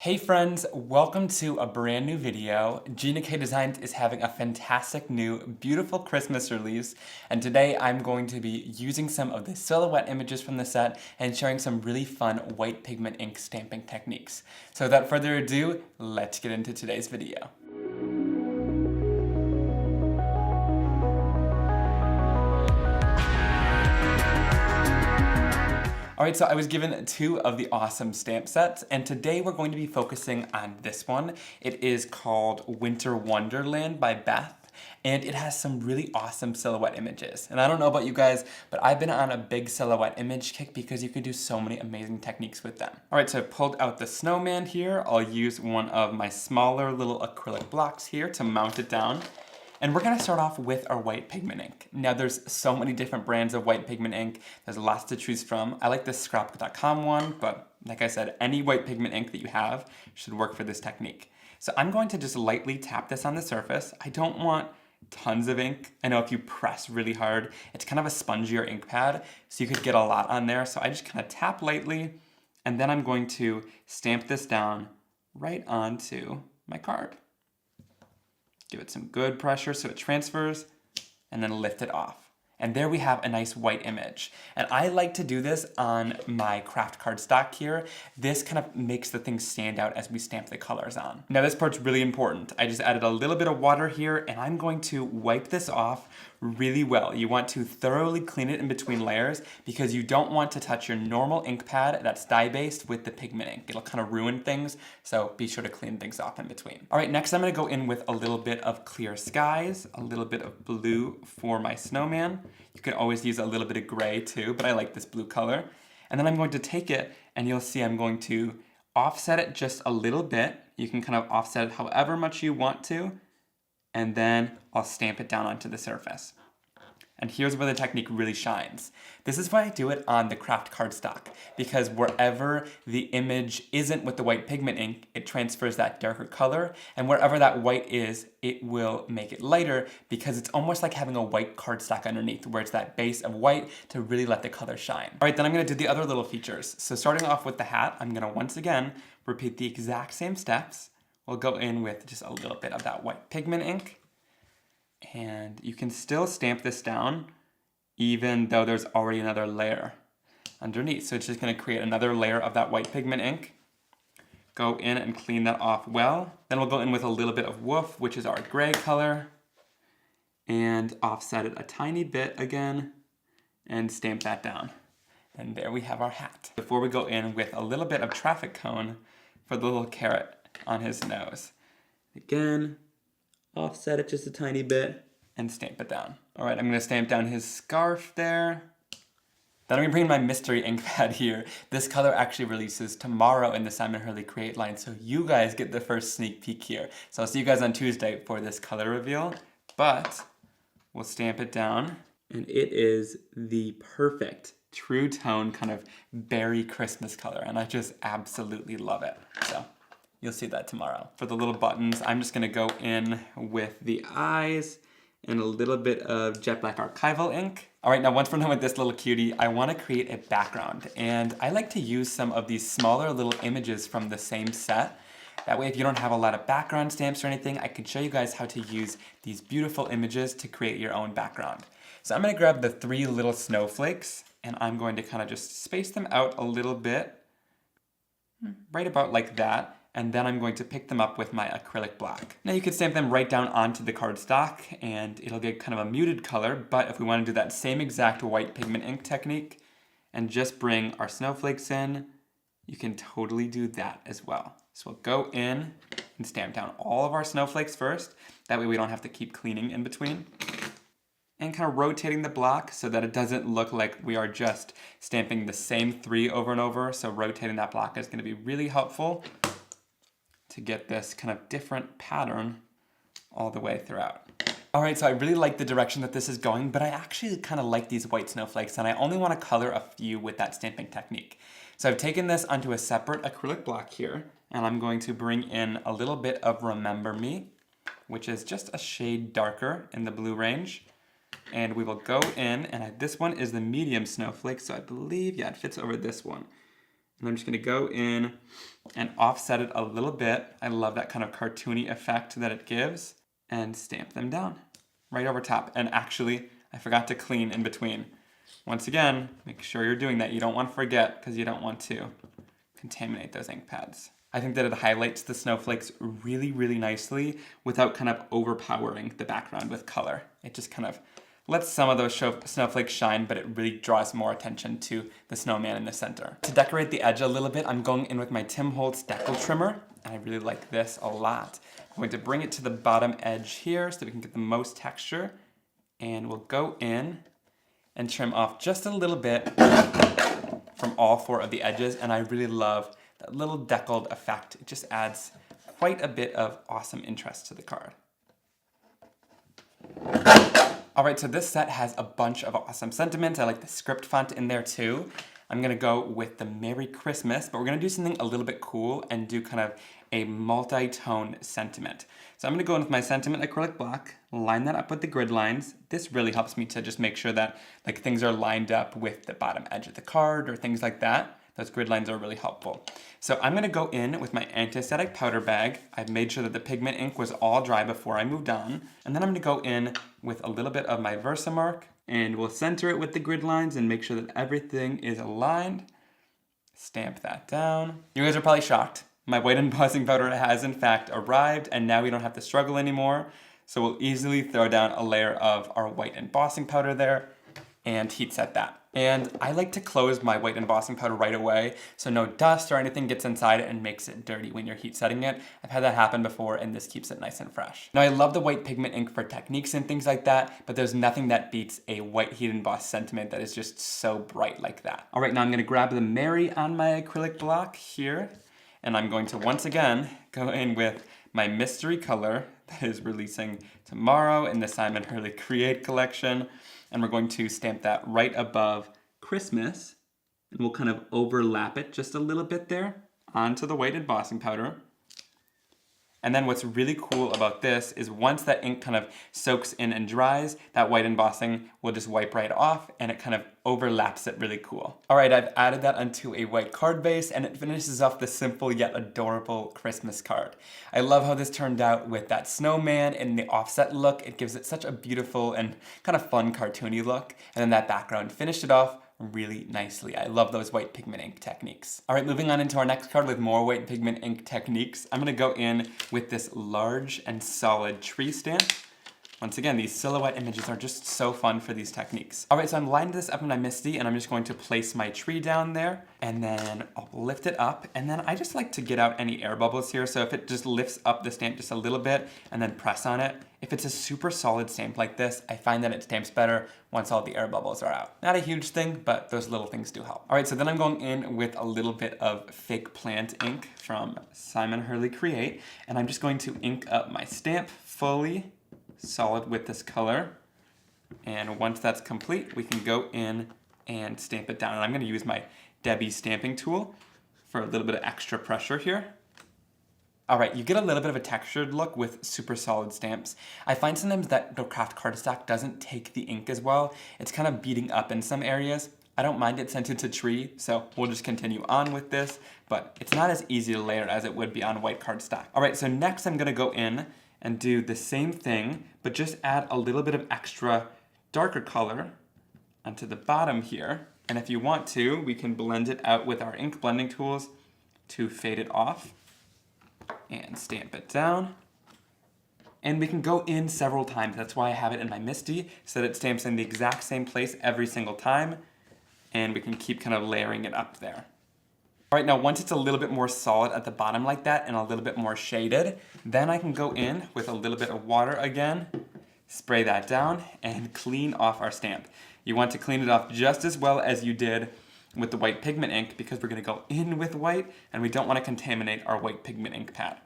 Hey friends, welcome to a brand new video. Gina K Designs is having a fantastic new, beautiful Christmas release, and today I'm going to be using some of the silhouette images from the set and sharing some really fun white pigment ink stamping techniques. So without further ado, let's get into today's video. Alright, so I was given two of the awesome stamp sets, and today we're going to be focusing on this one. It is called Winter Wonderland by Beth, and it has some really awesome silhouette images. And I don't know about you guys, but I've been on a big silhouette image kick because you can do so many amazing techniques with them. Alright, so I pulled out the snowman here. I'll use one of my smaller little acrylic blocks here to mount it down. And we're gonna start off with our white pigment ink. Now there's so many different brands of white pigment ink. There's lots to choose from. I like this scrapbook.com one, but like I said, any white pigment ink that you have should work for this technique. So I'm going to just lightly tap this on the surface. I don't want tons of ink. I know if you press really hard, it's kind of a spongier ink pad, so you could get a lot on there. So I just kind of tap lightly, and then I'm going to stamp this down right onto my card. Give it some good pressure so it transfers, and then lift it off. And there we have a nice white image. And I like to do this on my KRAFT cardstock here. This kind of makes the thing stand out as we stamp the colors on. Now this part's really important. I just added a little bit of water here, and I'm going to wipe this off really well. You want to thoroughly clean it in between layers because you don't want to touch your normal ink pad that's dye-based with the pigment ink. It'll kind of ruin things, so be sure to clean things off in between. All right, next I'm gonna go in with a little bit of clear skies, a little bit of blue for my snowman. You can always use a little bit of gray too, but I like this blue color. And then I'm going to take it, and you'll see I'm going to offset it just a little bit. You can kind of offset it however much you want to, and then I'll stamp it down onto the surface. And here's where the technique really shines. This is why I do it on the KRAFT cardstock, because wherever the image isn't with the white pigment ink, it transfers that darker color, and wherever that white is, it will make it lighter because it's almost like having a white cardstock underneath, where it's that base of white to really let the color shine. All right, then I'm gonna do the other little features. So starting off with the hat, I'm gonna once again repeat the exact same steps. We'll go in with just a little bit of that white pigment ink. And you can still stamp this down even though there's already another layer underneath. So it's just going to create another layer of that white pigment ink. Go in and clean that off well. Then we'll go in with a little bit of woof, which is our gray color, and offset it a tiny bit again and stamp that down. And there we have our hat. Before we go in with a little bit of traffic cone for the little carrot on his nose. Again, offset it just a tiny bit, and stamp it down. All right, I'm gonna stamp down his scarf there. Then I'm gonna bring in my mystery ink pad here. This color actually releases tomorrow in the Simon Hurley Create line, so you guys get the first sneak peek here. So I'll see you guys on Tuesday for this color reveal, but we'll stamp it down, and it is the perfect true tone kind of berry Christmas color, and I just absolutely love it. So you'll see that tomorrow. For the little buttons, I'm just gonna go in with the eyes and a little bit of jet black archival ink. All right, now once we're done with this little cutie, I wanna create a background. And I like to use some of these smaller little images from the same set. That way, if you don't have a lot of background stamps or anything, I can show you guys how to use these beautiful images to create your own background. So I'm gonna grab the 3 little snowflakes, and I'm going to kind of just space them out a little bit, right about like that. And then I'm going to pick them up with my acrylic block. Now you can stamp them right down onto the cardstock and it'll get kind of a muted color, but if we want to do that same exact white pigment ink technique and just bring our snowflakes in, you can totally do that as well. So we'll go in and stamp down all of our snowflakes first. That way we don't have to keep cleaning in between. And kind of rotating the block so that it doesn't look like we are just stamping the same 3 over and over. So rotating that block is going to be really helpful to get this kind of different pattern all the way throughout. All right, so I really like the direction that this is going, but I actually kind of like these white snowflakes, and I only want to color a few with that stamping technique. So I've taken this onto a separate acrylic block here, and I'm going to bring in a little bit of Remember Me, which is just a shade darker in the blue range. And we will go in, and this one is the medium snowflake, so I believe, yeah, it fits over this one. And I'm just gonna go in and offset it a little bit. I love that kind of cartoony effect that it gives. And stamp them down right over top. And actually, I forgot to clean in between. Once again, make sure you're doing that. You don't want to forget because you don't want to contaminate those ink pads. I think that it highlights the snowflakes really, really nicely without kind of overpowering the background with color. It just kind of lets some of those snowflakes shine, but it really draws more attention to the snowman in the center. To decorate the edge a little bit, I'm going in with my Tim Holtz decal trimmer, and I really like this a lot. I'm going to bring it to the bottom edge here so we can get the most texture, and we'll go in and trim off just a little bit from all 4 of the edges, and I really love that little deckled effect. It just adds quite a bit of awesome interest to the card. All right, so this set has a bunch of awesome sentiments. I like the script font in there too. I'm gonna go with the Merry Christmas, but we're gonna do something a little bit cool and do kind of a multi-tone sentiment. So I'm gonna go in with my sentiment acrylic block, line that up with the grid lines. This really helps me to just make sure that like things are lined up with the bottom edge of the card or things like that. Those grid lines are really helpful. So I'm gonna go in with my anti-static powder bag. I've made sure that the pigment ink was all dry before I moved on. And then I'm gonna go in with a little bit of my Versamark, and we'll center it with the grid lines and make sure that everything is aligned. Stamp that down. You guys are probably shocked. My white embossing powder has in fact arrived, and now we don't have to struggle anymore. So we'll easily throw down a layer of our white embossing powder there and heat set that. And I like to close my white embossing powder right away so no dust or anything gets inside it and makes it dirty when you're heat setting it. I've had that happen before, and this keeps it nice and fresh. Now I love the white pigment ink for techniques and things like that, but there's nothing that beats a white heat embossed sentiment that is just so bright like that. All right, now I'm gonna grab the Merry on my acrylic block here, and I'm going to once again go in with my mystery color that is releasing tomorrow in the Simon Hurley Create collection. And we're going to stamp that right above Christmas, and we'll kind of overlap it just a little bit there onto the white embossing powder. And then what's really cool about this is once that ink kind of soaks in and dries, that white embossing will just wipe right off, and it kind of overlaps it really cool. All right, I've added that onto a white card base, and it finishes off the simple yet adorable Christmas card. I love how this turned out with that snowman and the offset look. It gives it such a beautiful and kind of fun cartoony look, and then that background finished it off really nicely. I love those white pigment ink techniques. All right, moving on into our next card with more white pigment ink techniques. I'm gonna go in with this large and solid tree stamp. Once again, these silhouette images are just so fun for these techniques. All right, so I'm lining this up in my MISTI, and I'm just going to place my tree down there, and then I'll lift it up, and then I just like to get out any air bubbles here, so if it just lifts up the stamp just a little bit, and then press on it, if it's a super solid stamp like this, I find that it stamps better once all the air bubbles are out. Not a huge thing, but those little things do help. All right, so then I'm going in with a little bit of fake plant ink from Simon Hurley Create, and I'm just going to ink up my stamp fully solid with this color. And once that's complete, we can go in and stamp it down. And I'm gonna use my Debbie stamping tool for a little bit of extra pressure here. All right, you get a little bit of a textured look with super solid stamps. I find sometimes that the KRAFT cardstock doesn't take the ink as well. It's kind of beating up in some areas. I don't mind it scented to tree, so we'll just continue on with this, but it's not as easy to layer as it would be on white cardstock. All right, so next I'm gonna go in and do the same thing, but just add a little bit of extra darker color onto the bottom here. And if you want to, we can blend it out with our ink blending tools to fade it off and stamp it down. And we can go in several times. That's why I have it in my MISTI, so that it stamps in the exact same place every single time, and we can keep kind of layering it up there. All right, now once it's a little bit more solid at the bottom like that and a little bit more shaded, then I can go in with a little bit of water again, spray that down, and clean off our stamp. You want to clean it off just as well as you did with the white pigment ink, because we're gonna go in with white and we don't wanna contaminate our white pigment ink pad.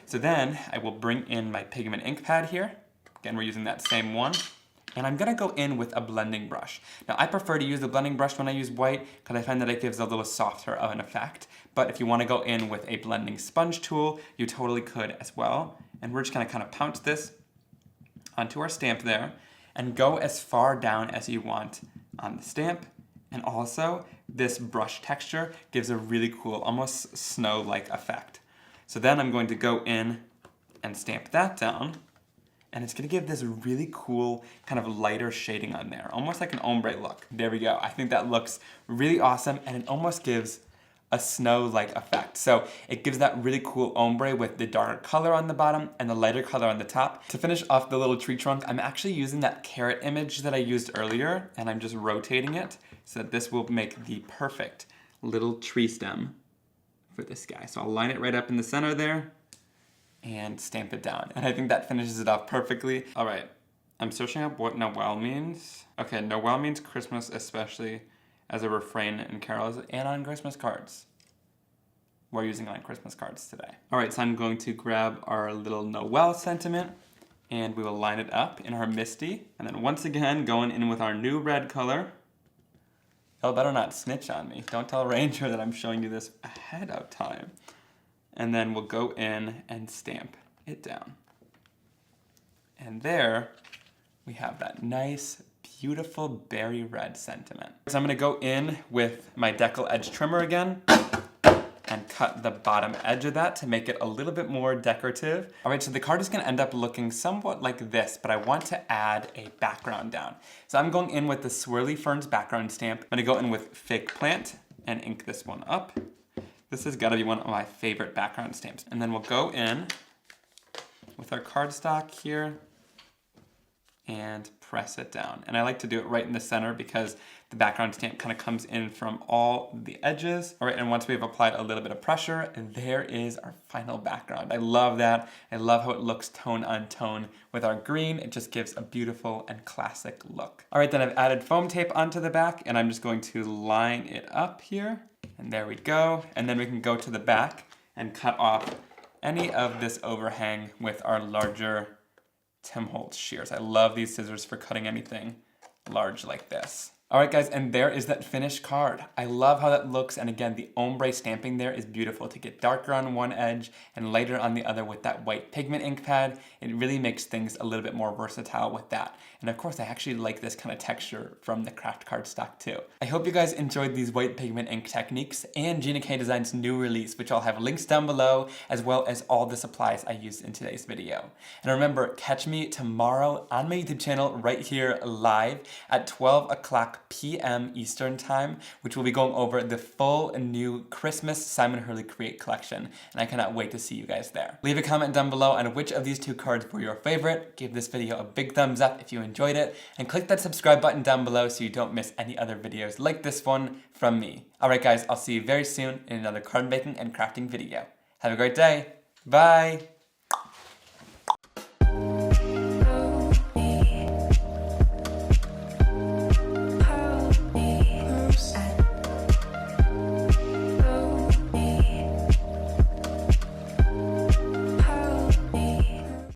So then I will bring in my pigment ink pad here. Again, we're using that same one. And I'm gonna go in with a blending brush. Now I prefer to use the blending brush when I use white because I find that it gives a little softer of an effect. But if you wanna go in with a blending sponge tool, you totally could as well. And we're just gonna kind of pounce this onto our stamp there and go as far down as you want on the stamp And also, this brush texture gives a really cool, almost snow-like effect. So then I'm going to go in and stamp that down. And it's gonna give this really cool kind of lighter shading on there, almost like an ombre look. There we go. I think that looks really awesome, and it almost gives a snow-like effect. So it gives that really cool ombre with the darker color on the bottom and the lighter color on the top. To finish off the little tree trunk, I'm actually using that carrot image that I used earlier, and I'm just rotating it so that this will make the perfect little tree stem for this guy. So I'll line it right up in the center there and stamp it down. And I think that finishes it off perfectly. All right, I'm searching up what Noel means. Okay, Noel means Christmas, especially as a refrain in carols and on Christmas cards. We're using it on Christmas cards today. All right, so I'm going to grab our little Noel sentiment and we will line it up in our MISTI. And then once again, going in with our new red color. Y'all better not snitch on me. Don't tell Ranger that I'm showing you this ahead of time. And then we'll go in and stamp it down. And there we have that nice, beautiful berry red sentiment. So I'm gonna go in with my decal edge trimmer again and cut the bottom edge of that to make it a little bit more decorative. All right, so the card is gonna end up looking somewhat like this, but I want to add a background down. So I'm going in with the Swirly Ferns background stamp. I'm gonna go in with Fake Plant and ink this one up. This has gotta be one of my favorite background stamps. And then we'll go in with our cardstock here and press it down. And I like to do it right in the center because the background stamp kind of comes in from all the edges. All right, and once we've applied a little bit of pressure, there is our final background. I love that. I love how it looks tone on tone with our green. It just gives a beautiful and classic look. All right, then I've added foam tape onto the back and I'm just going to line it up here. And there we go. And then we can go to the back and cut off any of this overhang with our larger Tim Holtz shears. I love these scissors for cutting anything large like this. All right, guys, and there is that finished card. I love how that looks, and again, the ombre stamping there is beautiful to get darker on one edge and lighter on the other with that white pigment ink pad. It really makes things a little bit more versatile with that. And of course, I actually like this kind of texture from the KRAFT cardstock too. I hope you guys enjoyed these white pigment ink techniques and Gina K Design's new release, which I'll have links down below, as well as all the supplies I used in today's video. And remember, catch me tomorrow on my YouTube channel right here live at 12 o'clock p.m. Eastern Time, which will be going over the full new Christmas Simon Hurley Create collection, and I cannot wait to see you guys there. Leave a comment down below on which of these two cards were your favorite, give this video a big thumbs up if you enjoyed it, and click that subscribe button down below so you don't miss any other videos like this one from me. Alright guys, I'll see you very soon in another card making and crafting video. Have a great day. Bye!